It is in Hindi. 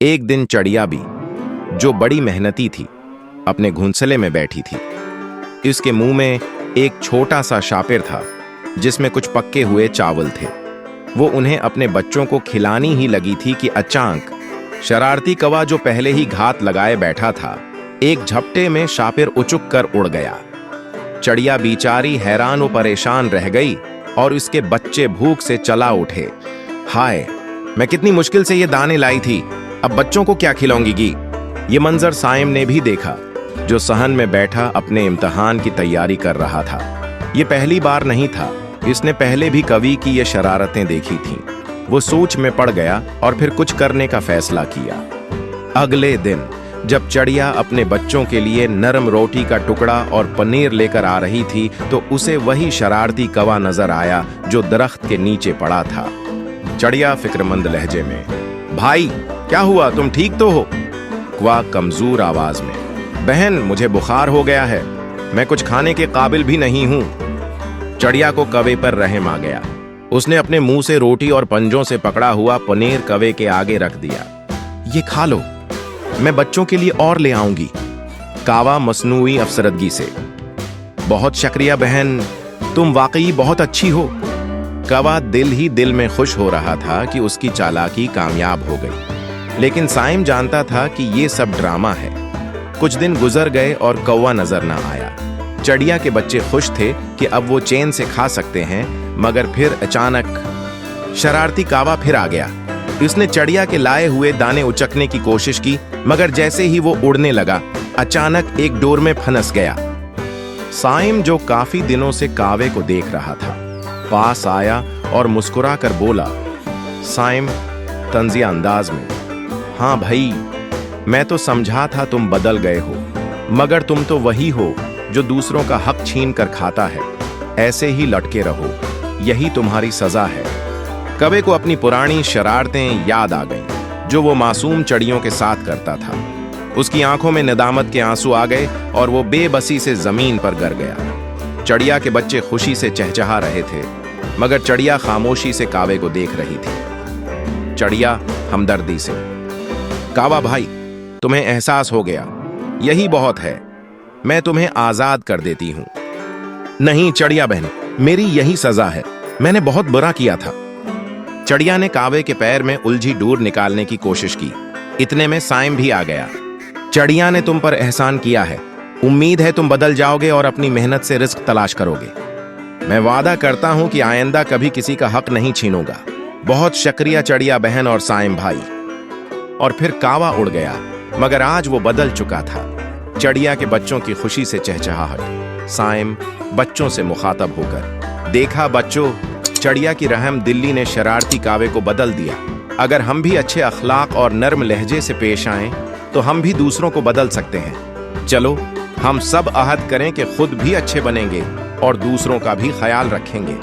एक दिन चिड़िया भी, जो बड़ी मेहनती थी, अपने घोंसले में बैठी थी। इसके मुंह में एक छोटा सा शापिर था जिसमें कुछ पक्के हुए चावल थे। वो उन्हें अपने बच्चों को खिलानी ही लगी थी कि अचानक शरारती कौवा, जो पहले ही घात लगाए बैठा था, एक झपटे में शापिर उचुक कर उड़ गया। चिड़िया बेचारी हैरान और परेशान रह गई और उसके बच्चे भूख से चला उठे। हाय, मैं कितनी मुश्किल से ये दाने लाई थी, अब बच्चों को क्या खिलाऊंगी। ये मंजर साइम ने भी देखा, जो सहन में बैठा अपने इम्तिहान की तैयारी कर रहा था। ये पहली बार नहीं था, इसने पहले भी कवि की ये शरारतें देखी थीं। वो सोच में पड़ गया और फिर कुछ करने का फैसला किया। अगले दिन जब चिड़िया अपने बच्चों के लिए नरम रोटी का टुकड़ा और पनीर लेकर आ रही थी, तो उसे वही शरारती कौवा नजर आया जो दरख्त के नीचे पड़ा था। चिड़िया फिक्रमंद लहजे में, भाई क्या हुआ, तुम ठीक तो हो? कौवा कमजोर आवाज में, बहन मुझे बुखार हो गया है, मैं कुछ खाने के काबिल भी नहीं हूं। चिड़िया को कौवे पर रहम आ गया। उसने अपने मुंह से रोटी और पंजों से पकड़ा हुआ पनीर कौवे के आगे रख दिया। ये खा लो, मैं बच्चों के लिए और ले आऊंगी। कौवा मसनूई अफसरदगी से, बहुत शुक्रिया बहन, तुम वाकई बहुत अच्छी हो। कौवा दिल ही दिल में खुश हो रहा था कि उसकी चालाकी कामयाब हो गई, लेकिन साइम जानता था कि ये सब ड्रामा है। कुछ दिन गुजर गए और कौवा नजर न आया। चिड़िया के बच्चे खुश थे कि अब वो चैन से खा सकते हैं, मगर फिर अचानक शरारती कौवा फिर आ गया। उसने चिड़िया के लाए हुए दाने उचकने की कोशिश की, मगर जैसे ही वो उड़ने लगा, अचानक एक डोर में फंस गया। साइम, जो काफी दिनों से कौवे को देख रहा था, पास आया और मुस्कुरा कर बोला, साइम तंजिया अंदाज में, हाँ भाई, मैं तो समझा था तुम बदल गए हो, मगर तुम तो वही हो जो दूसरों का हक छीन कर खाता है। ऐसे ही लटके रहो, यही तुम्हारी सजा है। कौवे को अपनी पुरानी शरारतें याद आ गईं, जो वो मासूम चिड़ियों के साथ करता था। उसकी आंखों में नदामत के आंसू आ गए और वो बेबसी से जमीन पर गिर गया। चिड़िया के बच्चे खुशी से चहचहा रहे थे, मगर चिड़िया खामोशी से कौवे को देख रही थी। चिड़िया हमदर्दी से, कौवा भाई, तुम्हें एहसास हो गया, यही बहुत है, मैं तुम्हें आजाद कर देती हूं। नहीं चिड़िया बहन, मेरी यही सजा है, मैंने बहुत बुरा किया था। चिड़िया ने कौवे के पैर में उलझी डोर निकालने की कोशिश की। इतने में साइम भी आ गया। चिड़िया ने तुम पर एहसान किया है, उम्मीद है तुम बदल जाओगे और अपनी मेहनत से रिस्क तलाश करोगे। मैं वादा करता हूं कि आइंदा कभी किसी का हक नहीं छीनूंगा। बहुत शुक्रिया चिड़िया बहन और साइम भाई। और फिर कौवा उड़ गया, मगर आज वो बदल चुका था। चिड़िया के बच्चों की खुशी से चहचहाहट। साइम बच्चों से मुखातब होकर, देखा बच्चों, चिड़िया की रहम दिल्ली ने शरारती कौवे को बदल दिया। अगर हम भी अच्छे अखलाक और नर्म लहजे से पेश आएं, तो हम भी दूसरों को बदल सकते हैं। चलो हम सब अहद करें कि खुद भी अच्छे बनेंगे और दूसरों का भी ख्याल रखेंगे।